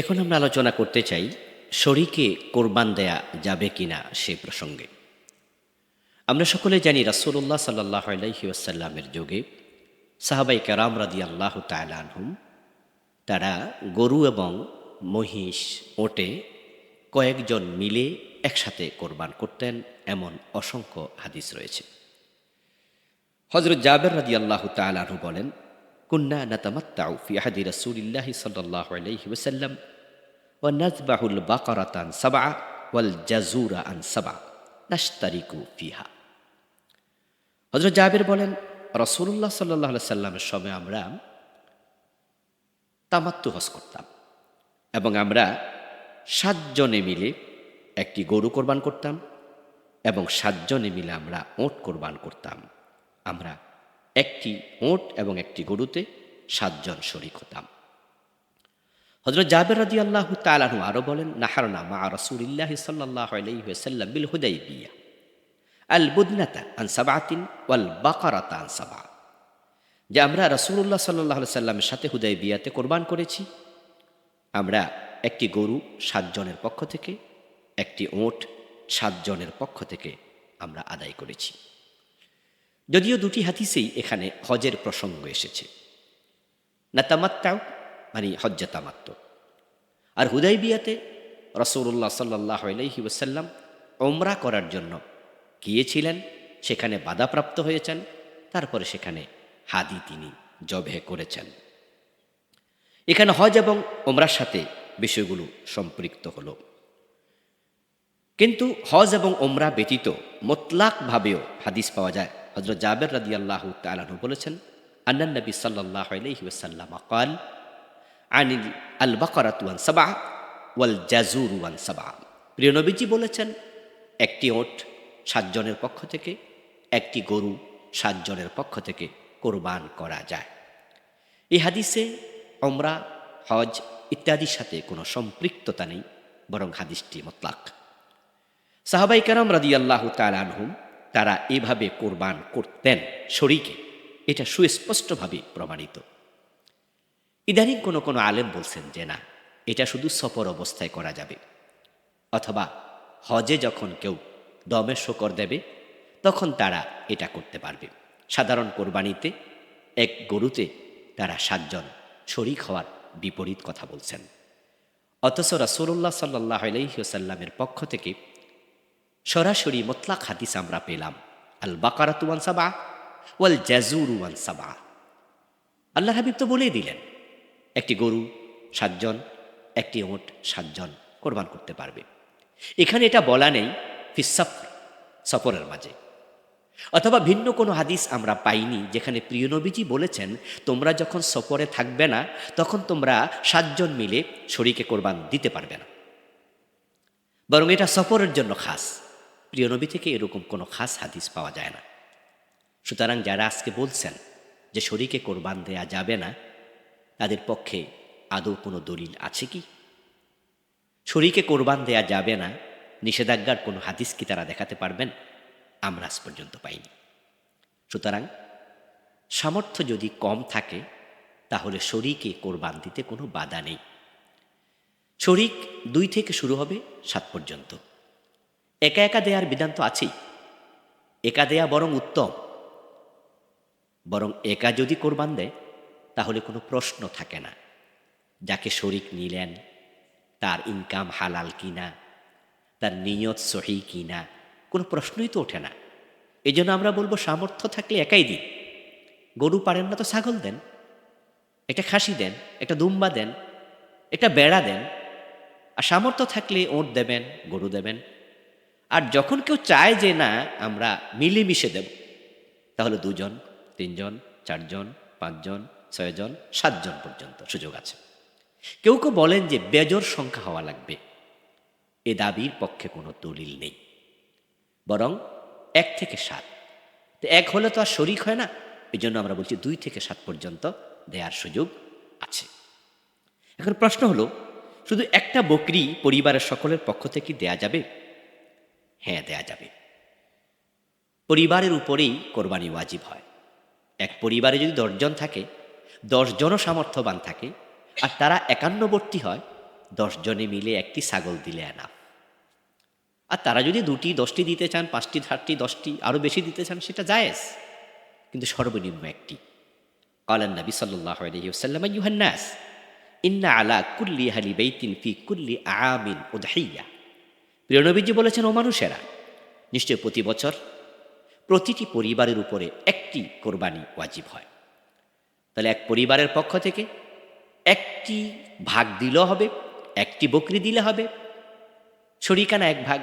এখন আমরা আলোচনা করতে চাই শরীকে কোরবান দেয়া যাবে কিনা সে প্রসঙ্গে। আমরা সকলে জানি রাসূলুল্লাহ সাল্লাল্লাহু আলাইহি ওয়াসাল্লামের যুগে সাহাবায়ে কেরাম রাদিয়াল্লাহু তাআলা আনহুম তারা গরু এবং মহিষ, ওটে কয়েকজন মিলে একসাথে কোরবান করতেন, এমন অসংখ্য হাদিস রয়েছে। হযরত জাবের রাদিয়াল্লাহু তাআলা আনহু বলেন, কুন্না নাতামাত্তাউ ফি আহদি রাসূলিল্লাহি সাল্লাল্লাহু আলাইহি ওয়াসাল্লাম ونذبح البقرة عن 7 والجزور عن 7 نشترك فيها। হযরত জাবের বলেন, রাসূলুল্লাহ সাল্লাল্লাহু আলাইহি সাল্লামের সময় আমরা তামাত্তু হজ করতাম এবং আমরা 7 জনে মিলে একটি গরু কোরবান করতাম এবং 7 জনে মিলে আমরা ওট কোরবান করতাম। আমরা একটি ওট এবং একটি গরুতে 7 জন শরীক হতাম। হযরত জাবের রাদিয়াল্লাহু তাআলা আনহু আরো বলেন, নাহারনা মা রাসূলিল্লাহি সাল্লাল্লাহু আলাইহি ওয়াসাল্লাম বিল হুদাইবিয়া আল বুদনাতা আন সাবআতিন ওয়াল বাকারাতা আন সাবআ, যে আমরা রাসূলুল্লাহ সাল্লাল্লাহু আলাইহি সাল্লামের সাথে হুদাইবিয়াতে কোরবান করেছি। আমরা একটি গরু 7 জনের পক্ষ থেকে, একটি ওট 7 জনের পক্ষ থেকে আমরা আদায় করেছি। যদিও দুটি হাদিসেই এখানে হজের প্রসঙ্গ এসেছে। নাতামাত্তাউ মানে হজ্জে তামাত্তু, আর হুদাইবিয়াতে রাসূলুল্লাহ সাল্লাল্লাহু আলাইহি ওয়াসাল্লাম উমরা করার জন্য গিয়েছিলেন, সেখানে বাধাপ্রাপ্ত হয়েছেন, তারপরে সেখানে হাদি তিনি জবে করেছেন। এখানে হজ এবং উমরার সাথে বিষয়গুলো সম্পৃক্ত হলো, কিন্তু হজ এবং উমরা ব্যতীত মুতলাকভাবেও হাদিস পাওয়া যায়। হযরত জাবের রাদিয়াল্লাহু তাআলা আনহু বলেছেন, আন্নান নবী সাল্লাল্লাহু আলাইহি ওয়াসাল্লাম قال আনিল আল বাকারাতু আন সাবআ ওয়াল জাজুরু আন সাবআ। প্রিয় নবীজি বলেছেন, একটি ওট 7 জনের পক্ষ থেকে, একটি গরু 7 জনের পক্ষ থেকে কোরবান করা যায়। এই হাদিসে উমরা, হজ ইত্যাদির সাথে কোনো সম্পৃক্ততা নেই, বরং হাদিসটি মুতলাক। সাহাবায়ে কেরাম রাদিয়াল্লাহু তাআলা আনহুম তারা এভাবে কোরবান করতেন শরীকে, এটা সুস্পষ্টভাবে প্রমাণিত। ইদানিং কোনো আলেম বলছেন যে না, এটা শুধু সফর অবস্থায় করা যাবে, অথবা হজে যখন কেউ দমে শকর দেবে তখন তারা এটা করতে পারবে। সাধারণ কোরবানিতে এক গরুতে তারা 7 জন শরীক হওয়ার বিপরীত কথা বলছেন। অথচ রাসূলুল্লাহ সাল্লাল্লাহু আলাইহি ওয়াসাল্লামের পক্ষ থেকে সরাসরি মুতলাক হাদিস আমরা পেলাম, আল বাকারাতু আন সাবআ ওয়াল জাজুরু আন সাবআ। আল্লাহর হাবিব তো বলেই দিলেন, একটি গরু 7 জন, একটি ওট 7 জন কোরবান করতে পারবে। এখানে এটা বলা নেই সফরের মাঝে, অথবা ভিন্ন কোনো হাদিস আমরা পাইনি যেখানে প্রিয় নবীজি বলেছেন, তোমরা যখন সফরে থাকবে না তখন তোমরা 7 জন মিলে শরীকে কোরবান দিতে পারবে না, বরং এটা সফরের জন্য খাস। প্রিয় নবী থেকে এরকম কোনো খাস হাদিস পাওয়া যায় না। সুতরাং যারা আজকে বলছেন যে শরীকে কোরবান দেয়া যাবে না, তাদের পক্ষে আদৌ কোনো দলিল আছে কি? শরীকে কোরবান দেয়া যাবে না নিষেধাজ্ঞার কোনো হাদিস কি তারা দেখাতে পারবেন? আমরা আজ পর্যন্ত পাইনি। সুতরাং সামর্থ্য যদি কম থাকে তাহলে শরীকে কোরবান দিতে কোনো বাধা নেই। শরীক 2 থেকে শুরু হবে 7 পর্যন্ত। একা একা দেয়ার বিধান তো আছেই, একা দেয়া বরং উত্তম। বরং একা যদি কোরবান দেয় তাহলে কোনো প্রশ্ন থাকে না, যাকে শরীক নিলেন তার ইনকাম হালাল কিনা, তার নিয়ত সহি কিনা, কোনো প্রশ্নই তো ওঠে না। এই জন্য আমরা বলবো, সামর্থ্য থাকলে একাই দিন। গরু পারেন না তো ছাগল দেন, একটা খাসি দেন, একটা দুম্বা দেন, একটা বেড়া দেন। আর সামর্থ্য থাকলে ওট দেবেন, গরু দেবেন। আর যখন কেউ চায় যে না আমরা মিলেমিশে দেব, তাহলে 2 জন, 3 জন, 4 জন, 5 জন, 6 জন, 7 জন পর্যন্ত সুযোগ আছে। কেউ কেউ বলেন যে বেজোড় সংখ্যা হওয়া লাগবে, এ দাবির পক্ষে কোনো দলিল নেই, বরং 1 থেকে 7। তো 1 হলে তো আর শরীক হয় না, এই জন্য আমরা বলছি 2 থেকে 7 পর্যন্ত দেওয়ার সুযোগ আছে। এখন প্রশ্ন হলো, শুধু একটা বকরি পরিবারের সকলের পক্ষ থেকে দেয়া যাবে? হ্যাঁ, দেয়া যাবে। পরিবারের উপরেই কোরবানি ওয়াজিব হয়। এক পরিবারে যদি 10 জন থাকে, 10 জনও সামর্থ্যবান থাকে, আর তারা একান্নবর্তী হয়, 10 জনে মিলে একটি ছাগল দিলে এনাফ। আর তারা যদি 2টি 10টি দিতে চান, 5টি 10টি 10টি আরও বেশি দিতে চান, সেটা জায়েজ, কিন্তু সর্বনিম্ন একটি। ক্বালান নবী সাল্লাল্লাহু আলাইহি ওয়াসাল্লাম আইয়ুহান নাস ইন্না আলা কুল্লি আহলি বাইতিন ফি কুল্লি আমিন উদহিয়া। প্রিয় নবীজি বলেছেন, ও মানুষেরা, নিশ্চয় প্রতি বছর প্রতিটি পরিবারের উপরে একটি কোরবানি ওয়াজিব হয়। তাহলে এক পরিবারের পক্ষ থেকে একটি ভাগ দিলেও হবে, একটি বকরি দিলে হবে, শরিকানা এক ভাগ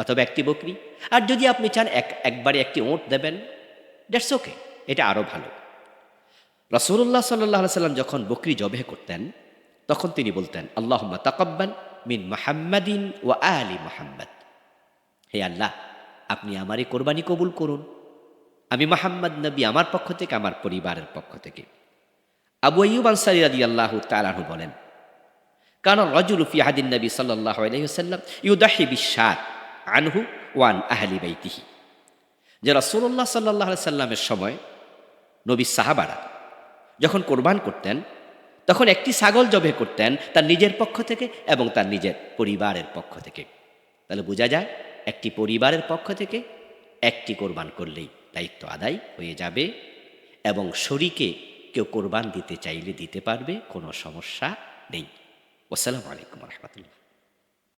অথবা একটি বকরি। আর যদি আপনি চান একবারে একটি ওঁট দেবেন, দ্যাটস ওকে, এটা আরও ভালো। রাসূলুল্লাহ সাল্লাল্লাহু আলাইহি সাল্লাম যখন বকরি জবেহ করতেন, তখন তিনি বলতেন, আল্লাহুম্মা তাকাব্বাল মিন মুহাম্মাদিন ওয়া আলি মুহাম্মাদ। হে আল্লাহ, আপনি আমারই কোরবানি কবুল করুন, আমি মুহাম্মদ নবী আমার পক্ষ থেকে, আমার পরিবারের পক্ষ থেকে। আবু আইয়ুব আনসারী রাদিয়াল্লাহু তাআলা আনহু বলেন, কানা রাজুলু ফি আহদিন নবী সাল্লাল্লাহু আলাইহি ওয়াসাল্লাম ইউদাহি বিশ-শাত আনহু ওয়া আন আহলি বাইতিহি। যে রাসূলুল্লাহ সাল্লাল্লাহু আলাইহি সাল্লামের সময় নবীর সাহাবারা যখন কোরবান করতেন, তখন একটি ছাগল জবেহ করতেন তার নিজের পক্ষ থেকে এবং তার নিজের পরিবারের পক্ষ থেকে। তাহলে বোঝা যায়, একটি পরিবারের পক্ষ থেকে একটি কোরবান করলেই দায়িত্ব আদায় হয়ে যাবে, এবং শরীকে কেউ কোরবান দিতে চাইলে দিতে পারবে, কোনো সমস্যা নেই। আসসালামু আলাইকুম ওয়া রাহমাতুল্লাহ।